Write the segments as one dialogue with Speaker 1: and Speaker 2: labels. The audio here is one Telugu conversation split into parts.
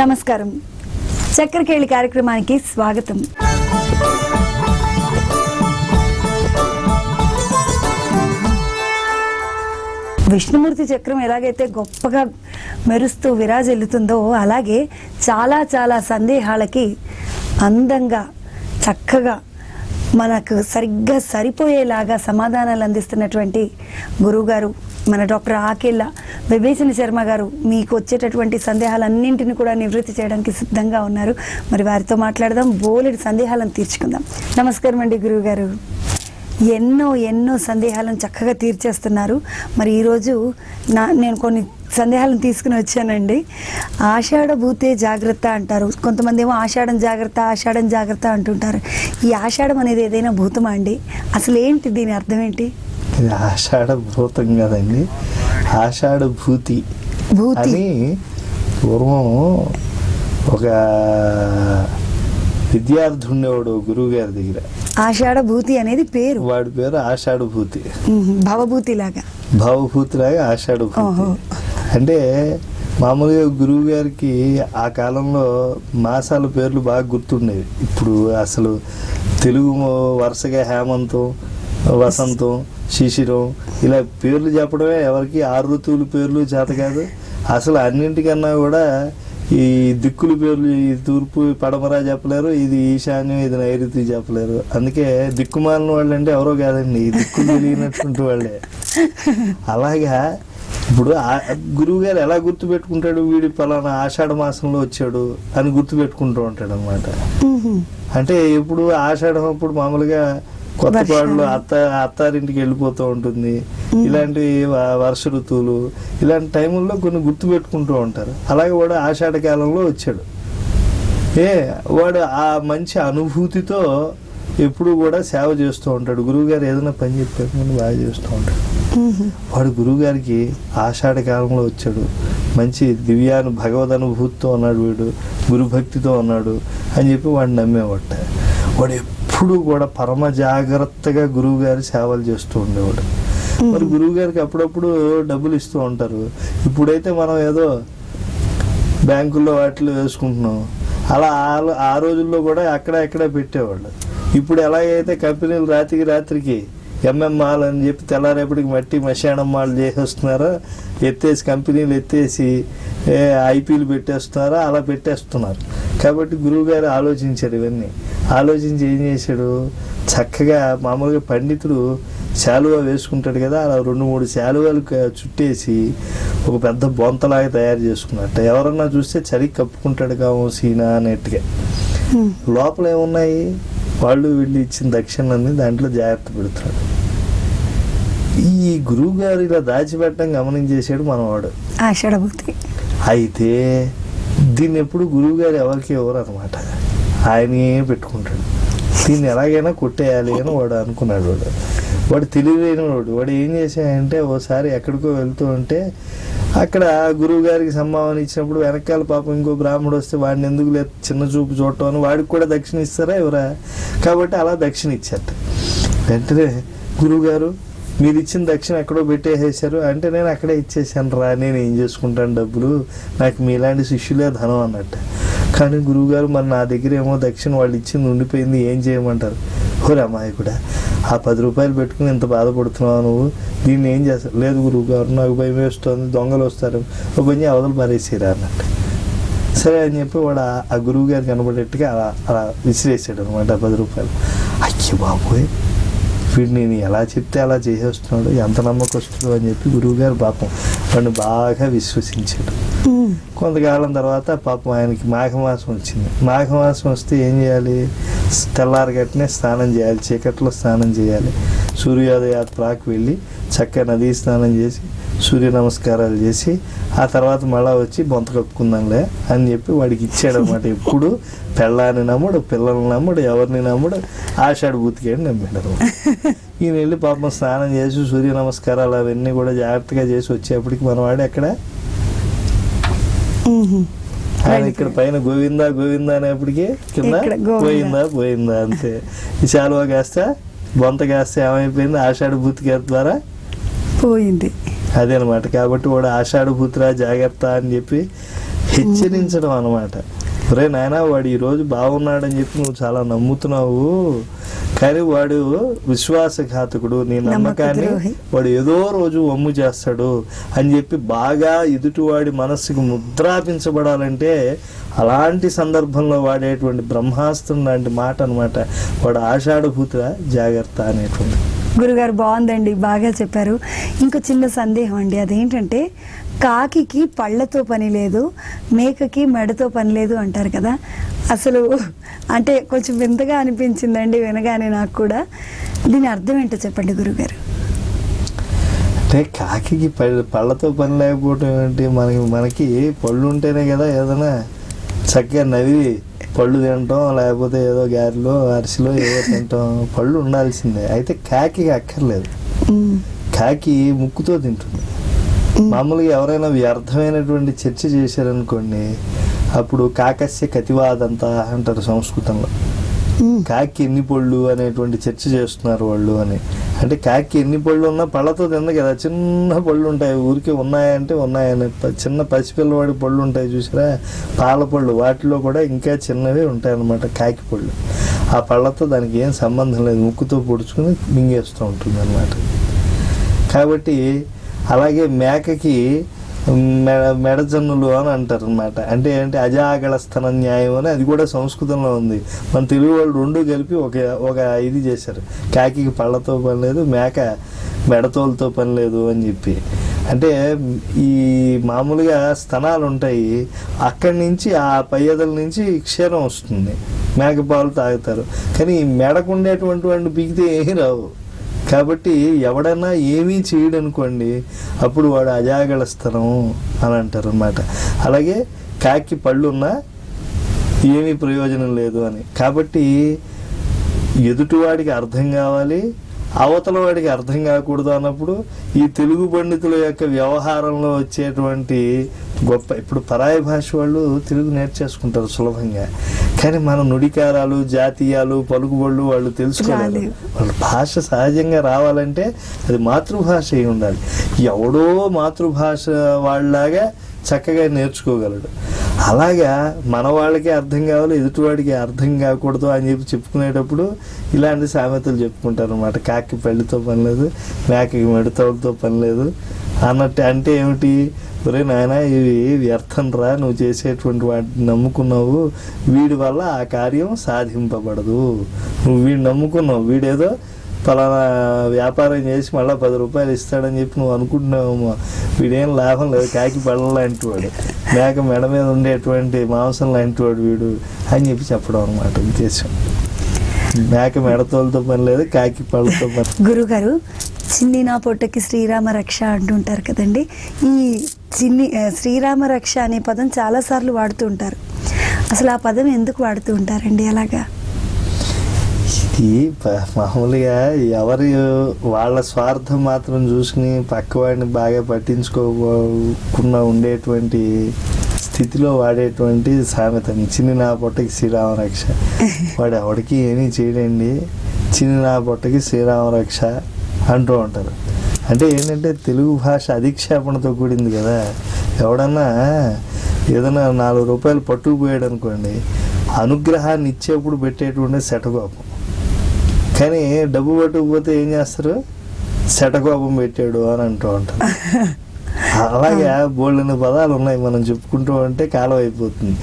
Speaker 1: నమస్కారం. చక్రకేళి కార్యక్రమానికి స్వాగతం. విష్ణుమూర్తి చక్రం ఎలాగైతే గొప్పగా మెరుస్తూ విరాజిల్లుతుందో అలాగే చాలా చాలా సందేహాలకి అందంగా చక్కగా మనకు సరిగ్గా సరిపోయేలాగా సమాధానాలు అందిస్తున్నటువంటి గురువుగారు మన డాక్టర్ ఆకేళ్ళ విభీషణ శర్మ గారు మీకు వచ్చేటటువంటి సందేహాలన్నింటినీ కూడా నివృత్తి చేయడానికి సిద్ధంగా ఉన్నారు. మరి వారితో మాట్లాడదాం, బోలెడు సందేహాలను తీర్చుకుందాం. నమస్కారం అండి గురువు గారు. ఎన్నో సందేహాలను చక్కగా తీర్చేస్తున్నారు. మరి ఈరోజు నేను కొన్ని సందేహాలను తీసుకుని వచ్చానండి. ఆషాఢ భూతే జాగ్రత్త అంటారు, కొంతమంది ఏమో ఆషాఢం జాగ్రత్త అంటుంటారు. ఈ ఆషాఢం అనేది ఏదైనా భూతమా అండి? అసలు ఏంటి దీని అర్థం ఏంటి?
Speaker 2: ఇది ఆషాఢ భూతం కదండి, ఆషాఢ భూతి అని పూర్వం ఒక విద్యార్థి ఉండేవాడు గురువు గారి దగ్గర.
Speaker 1: ఆషాఢ భూతి అనేది పేరు,
Speaker 2: వాడి పేరు ఆషాఢ భూతి.
Speaker 1: భవభూతి లాగా
Speaker 2: ఆషాఢ భూతి అంటే మామూలుగా గురువు గారికి ఆ కాలంలో మాసాల పేర్లు బాగా గుర్తుండేవి. ఇప్పుడు అసలు తెలుగు వరుసగా హేమంతం, వసంతం, శిశిరం ఇలా పేర్లు చెప్పడమే ఎవరికి 6 ఋతువుల పేర్లు చేత కాదు. అసలు అన్నింటికన్నా కూడా ఈ దిక్కుల పేర్లు, ఈ తూర్పు పడమర చెప్పలేరు, ఇది ఈశాన్యం, ఇది నైరుతి చెప్పలేరు. అందుకే దిక్కుమాలిన వాళ్ళు అంటే ఎవరో కాదండి, ఈ దిక్కులు తెలియనటువంటి వాళ్ళే. అలాగా ఇప్పుడు గురువు గారు ఎలా గుర్తు పెట్టుకుంటాడు, వీడి పలానా ఆషాఢ మాసంలో వచ్చాడు అని గుర్తు పెట్టుకుంటూ ఉంటాడు అనమాట. అంటే ఇప్పుడు ఆషాఢం అప్పుడు మామూలుగా కొత్త పాటలు అత్తారింటికి వెళ్ళిపోతూ ఉంటుంది. ఇలాంటి వర్ష ఋతువులు, ఇలాంటి టైముల్లో కొన్ని గుర్తు పెట్టుకుంటూ ఉంటారు. అలాగే వాడు ఆషాఢ కాలంలో వచ్చాడు. వాడు ఆ మంచి అనుభూతితో ఎప్పుడు కూడా సేవ చేస్తూ ఉంటాడు. గురువు గారు ఏదైనా పని చెప్పారు బాగా చేస్తూ ఉంటాడు. వాడు గురువు గారికి ఆషాఢ కాలంలో వచ్చాడు, మంచి భగవద్ అనుభూతితో ఉన్నాడు, వీడు గురుభక్తితో ఉన్నాడు అని చెప్పి వాడిని నమ్మేవాట. వాడు ఎప్పుడు కూడా పరమ జాగ్రత్తగా గురువు గారి సేవలు చేస్తూ ఉండేవాడు. మరి గురువు గారికి అప్పుడప్పుడు డబ్బులు ఇస్తూ ఉంటారు. ఇప్పుడైతే మనం ఏదో బ్యాంకుల్లో వాటిలో వేసుకుంటున్నాం. అలా ఆ రోజుల్లో కూడా అక్కడ పెట్టేవాళ్ళు. ఇప్పుడు ఎలాగైతే కంపెనీలు రాత్రికి ఎంఎంఆల్ అని చెప్పి తెల్లారేపటికి మట్టి మశానం మాలు చేసేస్తున్నారో, కంపెనీలు ఎత్తేసి ఐపీలు పెట్టేస్తున్నారో అలా పెట్టేస్తున్నారు. కాబట్టి గురువుగారు ఆలోచించారు. ఇవన్నీ ఆలోచించి ఏం చేశాడు, చక్కగా మామూలుగా పండితుడు శాలువా వేసుకుంటాడు కదా, అలా 2-3 శాలువాలు చుట్టేసి ఒక పెద్ద బొంతలాగా తయారు చేసుకున్నట్ట. ఎవరన్నా చూస్తే చలి కప్పుకుంటాడు కావు సీనా అన్నట్టుగా. లోపల ఏమున్నాయి, వాళ్ళు వీళ్ళు ఇచ్చిన దక్షిణలన్నీ దాంట్లో జాగ్రత్త పెడుతున్నాడు. ఈ గురువు గారు ఇలా దాచిపెట్టడం గమనించేసాడు మనవాడు
Speaker 1: ఆషాఢభూతి.
Speaker 2: అయితే దీన్ని ఎప్పుడు గురువు గారు ఎవరికి ఎవరు అనమాట, ఆయనే పెట్టుకుంటాడు. దీన్ని ఎలాగైనా కొట్టేయాలి అని వాడు అనుకున్నాడు. వాడు తెలియలేని వాడు ఏం చేశాడంటే, ఓసారి ఎక్కడికో వెళ్తూ ఉంటే అక్కడ గురువు గారికి సంభావన ఇచ్చినప్పుడు వెనకాల పాపం ఇంకో బ్రాహ్మడు వస్తే వాడిని ఎందుకు లేదు చిన్న చూపు చూడటం అని వాడికి కూడా దక్షిణ ఇస్తారా ఎవరా, కాబట్టి అలా దక్షిణ ఇచ్చారట. వెంటనే గురువు గారు మీరు ఇచ్చిన దక్షిణ ఎక్కడో పెట్టేసేసారు అంటే, నేను అక్కడే ఇచ్చేసాను రా, నేను ఏం చేసుకుంటాను డబ్బులు, నాకు మీలాంటి శిష్యులే ధనం అన్నట్టు. కానీ గురువుగారు మరి నా దగ్గర ఏమో దక్షిణ వాళ్ళు ఇచ్చింది ఉండిపోయింది, ఏం చేయమంటారు? ఓరే అమ్మాయి కూడా ఆ 10 రూపాయలు పెట్టుకుని ఇంత బాధపడుతున్నావు నువ్వు, దీన్ని ఏం చేస్తావు? లేదు గురువు గారు నాకు భయం వేస్తుంది, దొంగలు వస్తారు, ఒక పని అవతలు పారేసారు అన్నట్టు. సరే అని చెప్పి వాడు ఆ గురువు గారు కనబడేట్టుగా అలా విసిరేసాడు అనమాట 10 రూపాయలు. అయ్యో బాబోయ్, వీడు నేను ఎలా చెప్తే అలా చేసేస్తున్నాడు, ఎంత నమ్మకస్తుడు అని చెప్పి గురువు గారు పాపం వాడిని బాగా విశ్వసించాడు. కొంతకాలం తర్వాత పాపం ఆయనకి మాఘమాసం వచ్చింది. మాఘమాసం వస్తే ఏం చేయాలి, తెల్లారగట్టనే స్నానం చేయాలి, చీకట్లో స్నానం చేయాలి. సూర్యోదయాత్రకు వెళ్ళి చక్కగా నదీ స్నానం చేసి సూర్య నమస్కారాలు చేసి ఆ తర్వాత మళ్ళా వచ్చి బొంత కప్పుకుందాంలే అని చెప్పి వాడికి ఇచ్చాడు అనమాట. ఎప్పుడు పెళ్ళాన్ని నమ్ముడు, పిల్లల్ని నమ్ముడు, ఎవరిని నమ్ముడు, ఆషాఢ భూతికేని నమ్మాడు. ఈయన వెళ్ళి పాపం స్నానం చేసి సూర్య నమస్కారాలు అవన్నీ కూడా జాగ్రత్తగా చేసి వచ్చేప్పటికి మనవాడు ఎక్కడ, ఆయన ఇక్కడ పైన గోవిందా గోవిందా అనేప్పటికీ కింద పోయిందా అంతే. ఈ శాలువా కాస్త బొంత కాస్త ఏమైపోయింది, ఆషాఢ భూతి ద్వారా పోయింది. అదే అనమాట. కాబట్టి వాడు ఆషాఢ భూతిరా జాగ్రత్త అని చెప్పి హెచ్చరించడం అనమాట. ఒరే నాయన, వాడు ఈరోజు బాగున్నాడని చెప్పి నువ్వు చాలా నమ్ముతున్నావు, కానీ వాడు విశ్వాసఘాతకుడు, నీ నమ్మకాన్ని వాడు ఏదో రోజు వమ్ము చేస్తాడు అని చెప్పి బాగా ఎదుటివాడి మనస్సుకు ముద్రాపించబడాలంటే అలాంటి సందర్భంలో వాడేటువంటి బ్రహ్మాస్త్రం లాంటి మాట అనమాట. వాడు ఆషాఢభూత జాగ్రత్త అనేటువంటి.
Speaker 1: గురుగారు బాగుందండి, బాగా చెప్పారు. ఇంకో చిన్న సందేహం అండి, అదేంటంటే కాకికి పళ్ళతో పని లేదు, మేకకి మెడతో పని లేదు అంటారు కదా. అసలు అంటే కొంచెం వింతగా అనిపించిందండి వినగానే నాకు కూడా. దీని అర్థం ఏంటో చెప్పండి గురుగారు.
Speaker 2: అంటే కాకి పళ్ళతో పని లేకపోవటం ఏంటి? మనకి పళ్ళు ఉంటేనే కదా ఏదైనా చక్కగా నవ్వి పళ్ళు తింటాం, లేకపోతే ఏదో గారెలో అరిసెలో ఏదో తింటాం. పళ్ళు ఉండాల్సిందే. అయితే కాకి అక్కర్లేదు, కాకి ముక్కుతో తింటుంది. మామూలుగా ఎవరైనా వ్యర్థమైనటువంటి చర్చ చేశారనుకోండి, అప్పుడు కాకస్య కతివాదంతా అంటారు సంస్కృతంలో. కాకి ఎన్ని పళ్ళు అనేటువంటి చర్చ చేస్తున్నారు వాళ్ళు అని. అంటే కాకి ఎన్ని పళ్ళు ఉన్నా పళ్ళతో తింది కదా, చిన్న పళ్ళు ఉంటాయి, ఊరికే ఉన్నాయంటే ఉన్నాయని. చిన్న పసిపిల్లవాడి పళ్ళు ఉంటాయి చూసారా, పాల పళ్ళు, వాటిలో కూడా ఇంకా చిన్నవి ఉంటాయి అన్నమాట కాకి పళ్ళు. ఆ పళ్ళతో దానికి ఏం సంబంధం లేదు, ముక్కుతో పొడుచుకుని మింగేస్తూ ఉంటుంది అన్నమాట. కాబట్టి అలాగే మేకకి మెడజన్నులు అని అంటారు అనమాట. అంటే ఏంటి, అజాగళస్థన న్యాయం అని, అది కూడా సంస్కృతంలో ఉంది. మన తెలుగు వాళ్ళు రెండు కలిపి ఒక ఇది చేశారు, కాకి పళ్ళతో పని లేదు, మేక మెడతోలతో పని లేదు అని చెప్పి. అంటే ఈ మామూలుగా స్తనాలు ఉంటాయి, అక్కడి నుంచి ఆ పయ్యదల నుంచి క్షీరం వస్తుంది, మేకపాలు తాగుతారు. కానీ ఈ మెడకుండేటువంటి పీకితే ఏమీ రావు. కాబట్టి ఎవడన్నా ఏమీ చేయడనుకోండి, అప్పుడు వాడు అజాగళస్థనం అని అంటారు అన్నమాట. అలాగే కాకి పళ్ళున్నా ఏమీ ప్రయోజనం లేదు అని. కాబట్టి ఎదుటివాడికి అర్థం కావాలి, అవతల వాడికి అర్థం కాకూడదు అన్నప్పుడు ఈ తెలుగు పండితుల యొక్క వ్యవహారంలో వచ్చేటువంటి గొప్ప, ఇప్పుడు పరాయి భాష వాళ్ళు తెలుగు నేర్చేసుకుంటారు సులభంగా, కానీ మన నుడికారాలు, జాతీయాలు, పలుకుబళ్ళు వాళ్ళు తెలుసుకోవాలి. వాళ్ళ భాష సహజంగా రావాలంటే అది మాతృభాష అయి ఉండాలి. ఎవడో మాతృభాష వాళ్ళలాగా చక్కగా నేర్చుకోగలడు. అలాగా మన వాళ్ళకి అర్థం కావాలి, ఎదుటివాడికి అర్థం కాకూడదు అని చెప్పి చెప్పుకునేటప్పుడు ఇలాంటి సామెతలు చెప్పుకుంటారు అన్నమాట. కాకి పళ్ళితో పని లేదు, మేకకి మెడతోలతో పని లేదు అన్నట్టు. అంటే ఏమిటి, ఒరే నాయన ఇవి వ్యర్థం రా, నువ్వు చేసేటువంటి వాటిని నమ్ముకున్నావు, వీడి వల్ల ఆ కార్యం సాధింపబడదు. నువ్వు వీడిని నమ్ముకున్నావు, వీడేదో పలానా వ్యాపారం చేసి మళ్ళీ 10 రూపాయలు ఇస్తాడని చెప్పి నువ్వు అనుకుంటున్నావేమో, వీడేం లాభం లేదు, కాకి పళ్ళ లాంటి వాడు, మేక మెడ మీద ఉండేటువంటి మాంసం లాంటి వాడు వీడు అని చెప్పి చెప్పడం అనమాట ఉద్దేశం. మేక మెడతోలతో పని లేదు, కాకి పళ్ళతో పని.
Speaker 1: గురుగారు, చిన్ని నా పొట్టకి శ్రీరామ రక్ష అంటుంటారు కదండి. ఈ చిన్ని శ్రీరామ రక్ష అనే పదం చాలాసార్లు వాడుతూ ఉంటారు. అసలు ఆ పదం ఎందుకు వాడుతూ ఉంటారండి అలాగా?
Speaker 2: ఇది మామూలుగా ఎవరి వాళ్ళ స్వార్థం మాత్రం చూసుకుని పక్కవాడిని బాగా పట్టించుకోకుండా ఉండేటువంటి స్థితిలో వాడేటువంటి సామెత, చిన్ని నా పొట్టకి శ్రీరామ రక్ష. వాడు ఎవడికి ఏమీ చేయడండి, చిన్ని నా పొట్టకి శ్రీరామ రక్ష అంటూ ఉంటారు. అంటే ఏంటంటే తెలుగు భాష అధిక్షేపణతో కూడింది కదా. ఎవడన్నా ఏదైనా 4 రూపాయలు పట్టుకుపోయాడు అనుకోండి, అనుగ్రహాన్ని ఇచ్చేప్పుడు పెట్టేటువంటి శటకోపం. కానీ డబ్బు పట్టుకుపోతే ఏం చేస్తారు, శటకోపం పెట్టాడు అని అంటూ ఉంటారు. అలాగే బోల్డెన్ని పదాలు ఉన్నాయి, మనం చెప్పుకుంటూ ఉంటే కాలం అయిపోతుంది.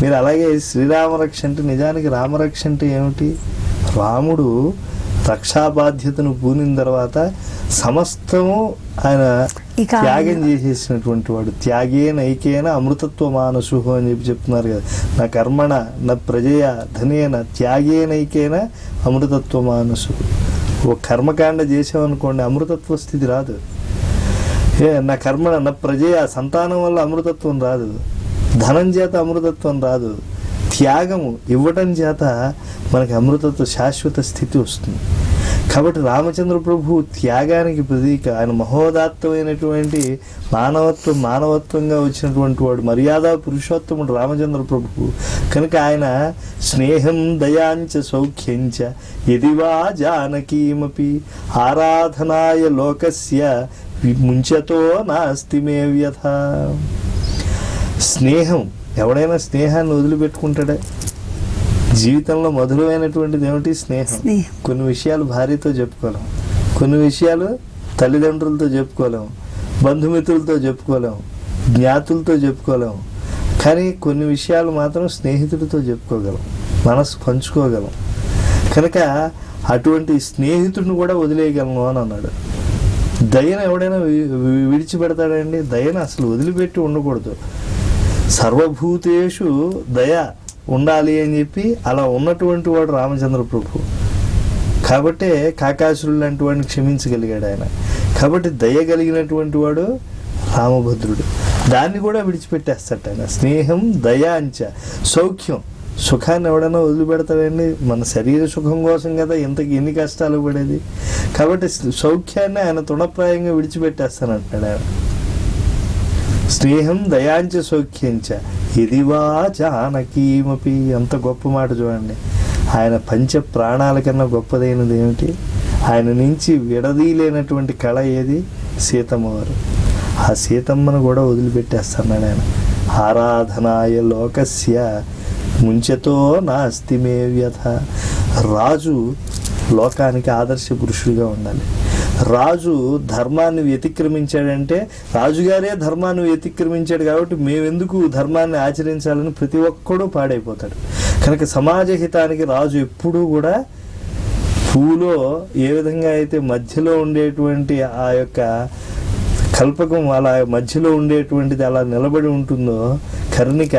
Speaker 2: మీరు అలాగే శ్రీరామరక్ష అంటే నిజానికి రామరక్ష అంటే ఏమిటి? రాముడు రక్షా బాధ్యతను పూనిన తర్వాత సమస్తము ఆయన త్యాగం చేసేసినటువంటి వాడు. త్యాగేన ఐకేన అమృతత్వ మానసు అని చెప్పి చెప్తున్నారు కదా. నా కర్మణ నా ప్రజయ ధనేన త్యాగేనైకేన అమృతత్వ మానసు. ఓ కర్మకాండ చేసామనుకోండి అమృతత్వ స్థితి రాదు. నా కర్మణ నా ప్రజయ సంతానం వల్ల అమృతత్వం రాదు, ధనం చేత అమృతత్వం రాదు, త్యాగము ఇవ్వటం చేత మనకి అమృతత్వ శాశ్వత స్థితి వస్తుంది. కాబట్టి రామచంద్ర ప్రభు త్యాగానికి ప్రతీక. ఆయన మహోదాత్తమైనటువంటి మానవత్వంగా వచ్చినటువంటి వాడు, మర్యాద పురుషోత్తముడు రామచంద్ర ప్రభు. కనుక ఆయన స్నేహం దయాంచ సౌఖ్యంచ యదివా జానకీమపి ఆరాధనాయ లోకస్య ముంచతో నాస్తి మే వ్యథ. స్నేహం, ఎవడైనా స్నేహాన్ని వదిలిపెట్టుకుంటాడా? జీవితంలో మధురమైనటువంటిది ఏమిటి? స్నేహం. కొన్ని విషయాలు భార్యతో చెప్పుకోలేం, కొన్ని విషయాలు తల్లిదండ్రులతో చెప్పుకోలేం, బంధుమిత్రులతో చెప్పుకోలేం, జ్ఞాతులతో చెప్పుకోలేం. కానీ కొన్ని విషయాలు మాత్రం స్నేహితుడితో చెప్పుకోగలం, మనసు పంచుకోగలం. కనుక అటువంటి స్నేహితుడిని కూడా వదిలేయగలను అని అన్నాడు. దయను ఎవడైనా విడిచిపెడతాడండి? దయను అసలు వదిలిపెట్టి ఉండకూడదు. సర్వభూతేషు దయ ఉండాలి అని చెప్పి అలా ఉన్నటువంటి వాడు రామచంద్ర ప్రభు. కాబట్టే కాకాసురుడు లాంటి వాడిని క్షమించగలిగాడు ఆయన. కాబట్టి దయ కలిగినటువంటి వాడు రామభద్రుడు. దాన్ని కూడా విడిచిపెట్టేస్తాడు ఆయన. స్నేహం దయ అంచ సౌఖ్యం, సుఖాన్ని ఎవడైనా వదిలిపెడతాడండి? మన శరీర సుఖం కోసం కదా ఎన్ని కష్టాలు పడేది. కాబట్టి సౌఖ్యాన్ని ఆయన తృణప్రాయంగా విడిచిపెట్టేస్తానంటాడు ఆయన. స్నేహం దయాంచ సౌఖ్యంచ ఇదివా జానకీమపి. ఎంత గొప్ప మాట చూడండి. ఆయన పంచ ప్రాణాల కన్నా గొప్పదైనది ఏమిటి? ఆయన నుంచి విడదీయలేనటువంటి కళ ఏది? సీతమ్మ వారు. ఆ సీతమ్మను కూడా వదిలిపెట్టేస్తున్నాడు ఆయన. ఆరాధనాయ లోకస్య ముంచతో నాస్తి మే వ్యథ. రాజు లోకానికి ఆదర్శ పురుషుడిగా ఉండాలి. రాజు ధర్మాన్ని వ్యతిక్రమించాడంటే రాజుగారే ధర్మాన్ని వ్యతిక్రమించాడు కాబట్టి మేమెందుకు ధర్మాన్ని ఆచరించాలని ప్రతి ఒక్కడూ పాడైపోతాడు. కనుక సమాజ హితానికి రాజు ఎప్పుడూ కూడా పూలో ఏ విధంగా అయితే మధ్యలో ఉండేటువంటి ఆ యొక్క కల్పకం అలా మధ్యలో ఉండేటువంటిది అలా నిలబడి ఉంటుందో, కర్ణిక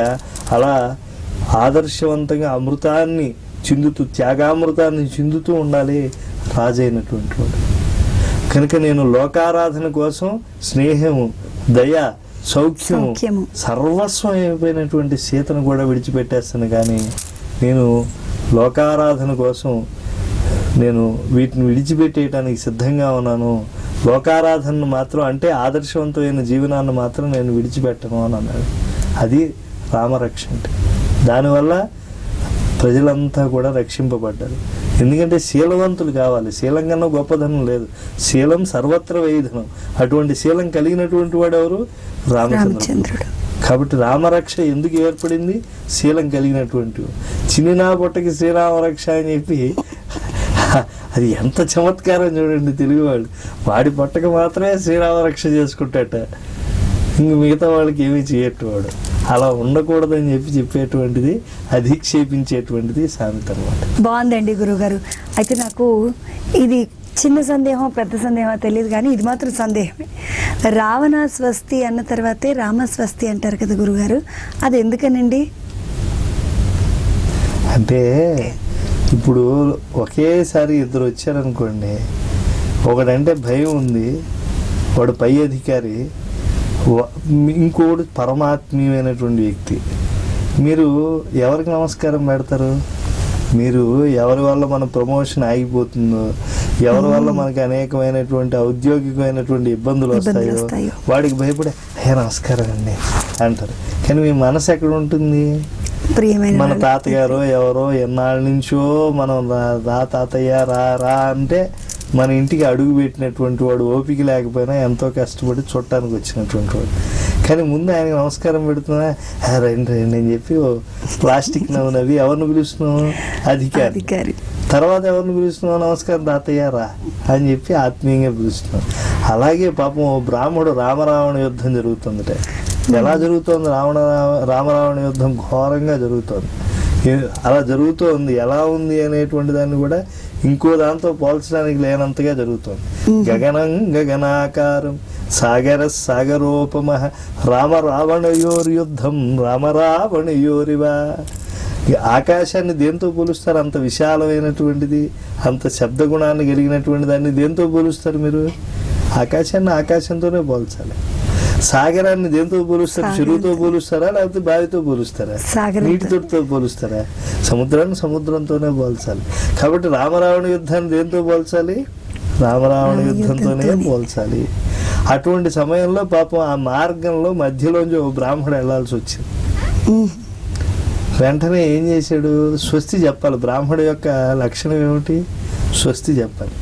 Speaker 2: అలా ఆదర్శవంతంగా అమృతాన్ని చిందుతూ, త్యాగామృతాన్ని చిందుతూ ఉండాలి రాజు అయినటువంటి వాడు. కనుక నేను లోకారాధన కోసం స్నేహము, దయ, సౌఖ్యము సర్వస్వం అయిపోయినటువంటి సీతను కూడా విడిచిపెట్టేస్తాను. కానీ నేను లోకారాధన కోసం నేను వీటిని విడిచిపెట్టేయడానికి సిద్ధంగా ఉన్నాను. లోకారాధనను మాత్రం, అంటే ఆదర్శవంతమైన జీవనాన్ని మాత్రం నేను విడిచిపెట్టను అని అన్నాడు. అది రామరక్ష అంటే. దానివల్ల ప్రజలంతా కూడా రక్షింపబడ్డారు. ఎందుకంటే శీలవంతులు కావాలి. శీలం కన్నా గొప్పధనం లేదు. శీలం సర్వత్ర వేయధనం. అటువంటి శీలం కలిగినటువంటి వాడు ఎవరు? రామచంద్రుడు. కాబట్టి రామరక్ష ఎందుకు ఏర్పడింది? శీలం కలిగినటువంటి. చిన్న పొట్టకి శ్రీరామరక్ష అని చెప్పి అది ఎంత చమత్కారం చూడండి తెలుగువాడు. వాడి పొట్టకు మాత్రమే శ్రీరామరక్ష చేసుకుంటాట, ఇంక మిగతా వాళ్ళకి ఏమీ చేయట్వాడు. అలా ఉండకూడదని చెప్పేటువంటిది, అధిక్షేపించేటువంటిది సామెత అన్నమాట.
Speaker 1: బాగుందండి గురుగారు. అయితే నాకు ఇది చిన్న సందేహం పెద్ద సందేహం తెలియదు, కానీ ఇది మాత్రం సందేహమే. రావణ స్వస్తి అన్న తర్వాతే రామస్వస్తి అంటారు కదా గురుగారు, అది ఎందుకనండి?
Speaker 2: అంటే ఇప్పుడు ఒకేసారి ఇద్దరు వచ్చారనుకోండి, ఒకడంటే భయం ఉంది, వాడు పై అధికారి, ఇంకోడు పరమాత్మీయమైనటువంటి వ్యక్తి. మీరు ఎవరికి నమస్కారం పెడతారు? మీరు ఎవరి వల్ల మన ప్రమోషన్ ఆగిపోతుందో, ఎవరి వల్ల మనకి అనేకమైనటువంటి ఔద్యోగికమైనటువంటి ఇబ్బందులు వస్తాయో వాడికి భయపడే అయ్యా నమస్కారం అండి అంటారు. కానీ మీ మనసు ఎక్కడ ఉంటుంది? మన తాతగారు ఎవరో ఎన్నాళ్ళ నుంచో మనం రా తాతయ్య రా రా అంటే మన ఇంటికి అడుగు పెట్టినటువంటి వాడు, ఓపిక లేకపోయినా ఎంతో కష్టపడి చూడటానికి వచ్చినటువంటి వాడు. కానీ ముందు ఆయనకి నమస్కారం పెడుతున్నా, రండి రండి అని చెప్పి ప్లాస్టిక్ నవ్వునవి ఎవరిని పిలుస్తున్నావు? అధికారి. తర్వాత ఎవరిని పిలుస్తున్నావు? నమస్కారం తాతయ్య రా అని చెప్పి ఆత్మీయంగా పిలుస్తున్నాం. అలాగే పాపం బ్రాహ్మడు రామరావణ యుద్ధం జరుగుతుందట. ఎలా జరుగుతోంది? రామరావణ యుద్ధం ఘోరంగా జరుగుతోంది. అలా జరుగుతోంది. ఎలా ఉంది అనేటువంటి దాన్ని కూడా ఇంకో దాంతో పోల్చడానికి లేనంతగా జరుగుతోంది. గగనం గగనాకారం సాగర సాగరోపమ రామరావణయోర్యుద్ధం రామరావణయోరివా. ఆకాశాన్ని దేంతో పోలుస్తారు? అంత విశాలమైనటువంటిది, అంత శబ్దగుణాన్ని కలిగినటువంటి దాన్ని దేంతో పోలుస్తారు మీరు? ఆకాశాన్ని ఆకాశంతోనే పోల్చాలి. సాగరాన్ని దేంతో పోలుస్తారు? చెరువుతో పోలుస్తారా, లేకపోతే బావితో పోలుస్తారా, నీటితో పోలుస్తారా? సముద్రాన్ని సముద్రంతోనే పోల్చాలి. కాబట్టి రామరావణ యుద్ధాన్ని దేంతో పోల్చాలి? రామరావణ యుద్ధంతోనే పోల్చాలి. అటువంటి సమయంలో పాపం ఆ మార్గంలో మధ్యలోంచి ఓ బ్రాహ్మడు వెళ్లాల్సి వచ్చింది. వెంటనే ఏం చేశాడు? స్వస్తి చెప్పాలి. బ్రాహ్మడు యొక్క లక్షణం ఏమిటి? స్వస్తి చెప్పాలి.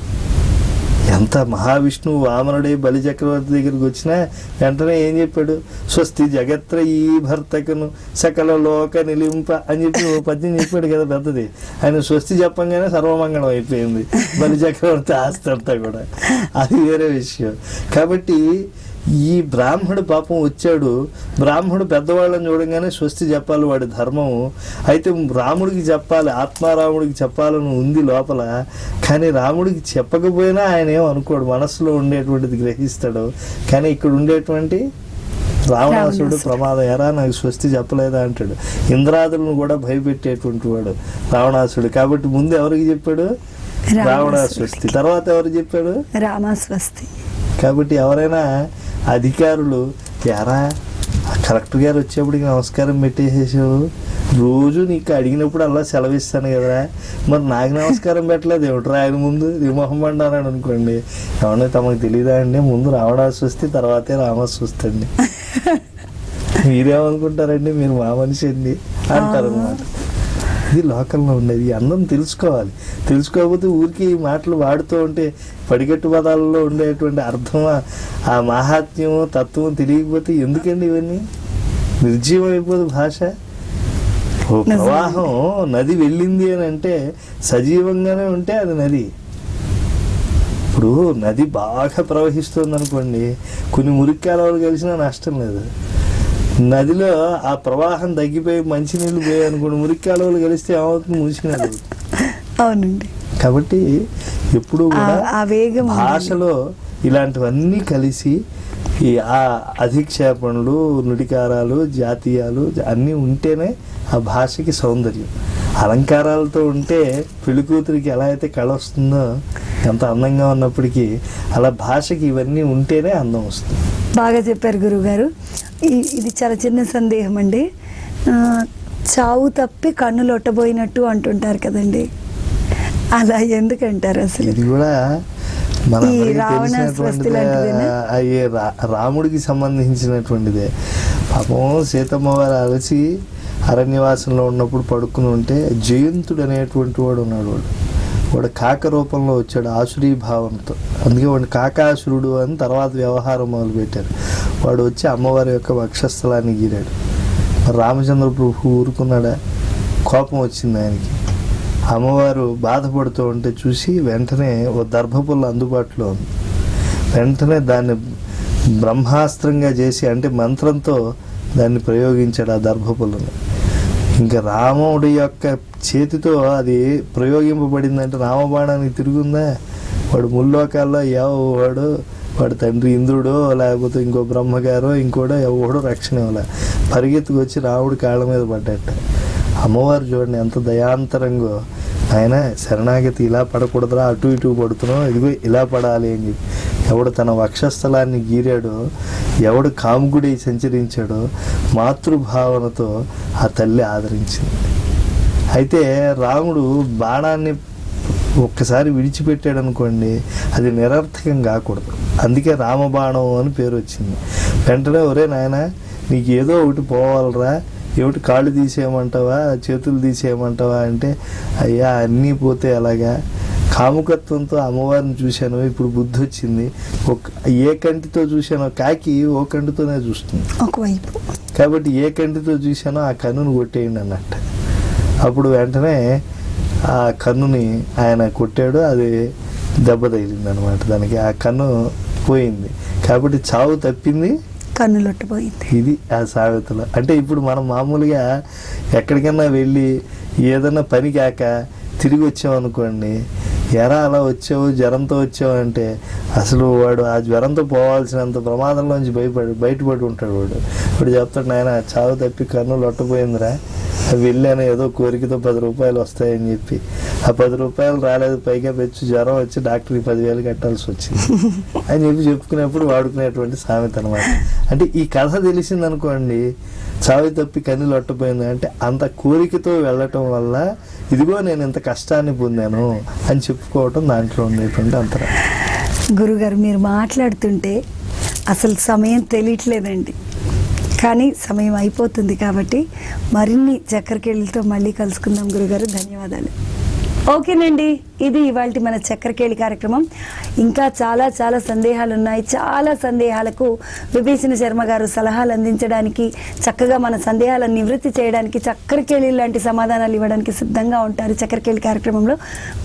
Speaker 2: ఎంత మహావిష్ణువు వామనుడే బలి చక్రవర్తి దగ్గరికి వచ్చినా వెంటనే ఏం చెప్పాడు, స్వస్తి జగత్రయీ భర్తకను సకల లోక నిలింప అని చెప్పి ఓ పద్యం చెప్పాడు కదా పెద్దది. ఆయన స్వస్తి చెప్పంగానే సర్వమంగళం అయిపోయింది బలి చక్రవర్తి ఆస్తి అంతా కూడా. అది వేరే విషయం. కాబట్టి ఈ బ్రాహ్మడు పాపం వచ్చాడు, బ్రాహ్మడు పెద్దవాళ్ళని చూడంగానే స్వస్తి చెప్పాలి, వాడి ధర్మము. అయితే రాముడికి చెప్పాలి, ఆత్మారాముడికి చెప్పాలని ఉంది లోపల. కానీ రాముడికి చెప్పకపోయినా ఆయన ఏం అనుకోడు, మనస్సులో ఉండేటువంటిది గ్రహిస్తాడు. కానీ ఇక్కడ ఉండేటువంటి రావణాసుడు ప్రమాదం, ఎరా నాకు స్వస్తి చెప్పలేదా అంటాడు. ఇంద్రాదులను కూడా భయపెట్టేటువంటి వాడు రావణాసుడు. కాబట్టి ముందు ఎవరికి చెప్పాడు, రావణాస్వస్తి. తర్వాత ఎవరు చెప్పాడు,
Speaker 1: రామస్వస్తి.
Speaker 2: కాబట్టి ఎవరైనా అధికారులు, ఎరా కలెక్టర్ గారు వచ్చేప్పటికి నమస్కారం పెట్టేసేసావు, రోజు నీకు అడిగినప్పుడు అలా సెలవిస్తాను కదా, మరి నాకు నమస్కారం పెట్టలేదు ఏమిట్రా ఆయన ముందు మొహం అన్నాడు అనుకోండి, ఏమన్నా తమకు తెలియదా అండి, ముందు రావణాస్వస్తి తర్వాతే రామస్వస్తి అండి. మీరేమనుకుంటారండి, మీరు మా మనిషి అండి అంటారు అన్నమాట. ఇది లోకల్లో ఉండేది. అందరం తెలుసుకోవాలి. తెలుసుకోకపోతే ఊరికి ఈ మాటలు వాడుతూ ఉంటే పడిగట్టు పదాలలో ఉండేటువంటి అర్థం, ఆ మాహాత్మ్యం తత్వం తెలియకపోతే ఎందుకండి ఇవన్నీ? నిర్జీవం అయిపోదు భాష. ఓ ప్రవాహం నది వెళ్ళింది అని అంటే సజీవంగానే ఉంటే అది నది. ఇప్పుడు నది బాగా ప్రవహిస్తుంది అనుకోండి, కొన్ని మురికి కాలువలు కలిసినా నష్టం లేదు. నదిలో ఆ ప్రవాహం తగ్గిపోయి మంచినీళ్ళు పోయాయి అనుకోండి, మురికి కాలువలు కలిస్తే ఏమవుతుంది, మూసినది.
Speaker 1: అవునండి.
Speaker 2: కాబట్టి ఎప్పుడు కూడా భాషలో ఇలాంటివన్నీ కలిసి ఈ ఆ అధిక్షేపణలు, నుడికారాలు, జాతీయాలు అన్నీ ఉంటేనే ఆ భాషకి సౌందర్యం. అలంకారాలతో ఉంటే పెళ్లి కూతురికి ఎలా అయితే కళ వస్తుందో, ఎంత అందంగా ఉన్నప్పటికీ అలా భాషకి ఇవన్నీ ఉంటేనే అందం వస్తుంది.
Speaker 1: బాగా చెప్పారు గురువుగారు. ఇది చాలా చిన్న సందేహం అండి. చావు తప్పి కన్ను లొట్టబోయినట్టు అంటుంటారు కదండి, అలా ఎందుకంటారు అసలు?
Speaker 2: ఇది కూడా మన రాముడికి సంబంధించినటువంటిదే. పాపం సీతమ్మ వారు అలసి అరణ్యవాసంలో ఉన్నప్పుడు పడుకుని ఉంటే జయంతుడు అనేటువంటి వాడు ఉన్నాడు. వాడు కాక రూపంలో వచ్చాడు ఆసురీ భావంతో. అందుకే వాడు కాకాసురుడు అని తర్వాత వ్యవహారం మొదలుపెట్టారు. వాడు వచ్చి అమ్మవారి యొక్క వక్షస్థలాన్ని గీరాడు. రామచంద్ర ప్రభు ఊరుకున్నాడా? కోపం వచ్చింది ఆయనకి. అమ్మవారు బాధపడుతూ ఉంటే చూసి వెంటనే ఓ దర్భపుల్ల అందుబాటులో ఉంది. వెంటనే దాన్ని బ్రహ్మాస్త్రంగా చేసి, అంటే మంత్రంతో దాన్ని ప్రయోగించాడు ఆ దర్భపుల్లను. ఇంకా రాముడి యొక్క చేతితో అది ప్రయోగింపబడిందంటే రామబాణానికి తిరుగుందా? వాడు ముల్లోకాల్లో వాడు తండ్రి ఇంద్రుడో లేకపోతే ఇంకో బ్రహ్మగారో ఇంకోడో ఎవడో రక్షణ ఇవ్వలే. పరిగెత్తుకు వచ్చి రాముడి కాళ్ళ మీద పడ్డట. అమ్మవారు చూడండి ఎంత దయాంతరంగో, ఆయన శరణాగతి ఇలా పడకూడదురా, అటు ఇటు పడుతున్నావు, ఇదిగో ఇలా పడాలి అని చెప్పి. ఎవడు తన వక్షస్థలాన్ని గీరాడో, ఎవడు కాముకుడి సంచరించాడో మాతృభావనతో ఆ తల్లి ఆదరించింది. అయితే రాముడు బాణాన్ని ఒక్కసారి విడిచిపెట్టాడు అనుకోండి, అది నిరర్థకం కాకూడదు. అందుకే రామబాణం అని పేరు వచ్చింది. వెంటనే ఒరే నాయన నీకు ఏదో ఒకటి పోవాలరా, ఏమిటి కాళ్ళు తీసేయమంటావా, చేతులు తీసేయమంటావా అంటే, అయ్యా అన్నీ పోతే అలాగా, కాముకత్వంతో అమ్మవారిని చూశాను, ఇప్పుడు బుద్ధి వచ్చింది, ఏ కంటితో చూశానో కాకి ఓ కంటితోనే చూస్తుంది
Speaker 1: ఒకవైపు,
Speaker 2: కాబట్టి ఏ కంటితో చూశానో ఆ కన్నును కొట్టేయండి అన్నట్టు. అప్పుడు వెంటనే ఆ కన్నుని ఆయన కొట్టాడు, అది దెబ్బ తగిలింది అనమాట దానికి, ఆ కన్ను పోయింది. కాబట్టి చావు తప్పింది,
Speaker 1: కన్నులొట్టబోయింది.
Speaker 2: ఇది ఆ సామెతలో. అంటే ఇప్పుడు మనం మామూలుగా ఎక్కడికన్నా వెళ్ళి ఏదన్నా పని కాక తిరిగి వచ్చామనుకోండి, ఎరా అలా వచ్చావు, జ్వరంతో వచ్చావు అంటే అసలు వాడు ఆ జ్వరంతో పోవాల్సినంత ప్రమాదంలోంచి బయటపడి ఉంటాడు. వాడు చెప్తాడు, నాయన చావు తప్పి కన్ను లొట్టపోయిందిరా, వెళ్ళాను ఏదో కోరికతో 10 రూపాయలు వస్తాయని చెప్పి, ఆ 10 రూపాయలు రాలేదు, పైగా పెంచి జ్వరం వచ్చి డాక్టర్కి 10,000 కట్టాల్సి వచ్చింది అని చెప్పి చెప్పుకునేప్పుడు వాడుకునేటువంటి సామెత అనమాట. అంటే ఈ కథ తెలిసిందనుకోండి, చావు తప్పి కన్ను లొట్టపోయింది అంటే అంత కోరికతో వెళ్ళటం వల్ల ఇదిగో నేను ఇంత కష్టాన్ని పొందాను అని చెప్పుకోవటం దాంట్లో ఉండేటువంటి అంతరం.
Speaker 1: గురుగారు మీరు మాట్లాడుతుంటే అసలు సమయం తెలియట్లేదండి, కానీ సమయం అయిపోతుంది. కాబట్టి మరిన్ని చక్కెరకేళ్ళతో మళ్ళీ కలుసుకుందాం గురుగారు. ధన్యవాదాలు. ఓకేనండి, ఇది ఇవాళ మన చక్రకేళి కార్యక్రమం. ఇంకా చాలా చాలా సందేహాలు ఉన్నాయి. చాలా సందేహాలకు విభీషణ శర్మ గారు సలహాలు అందించడానికి, చక్కగా మన సందేహాలను నివృత్తి చేయడానికి, చక్రకేళి లాంటి సమాధానాలు ఇవ్వడానికి సిద్ధంగా ఉంటారు చక్రకేళి కార్యక్రమంలో.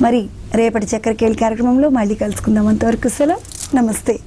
Speaker 1: మరి రేపటి చక్రకేళి కార్యక్రమంలో మళ్ళీ కలుసుకుందాం. అంతవరకు సెలవు, నమస్తే.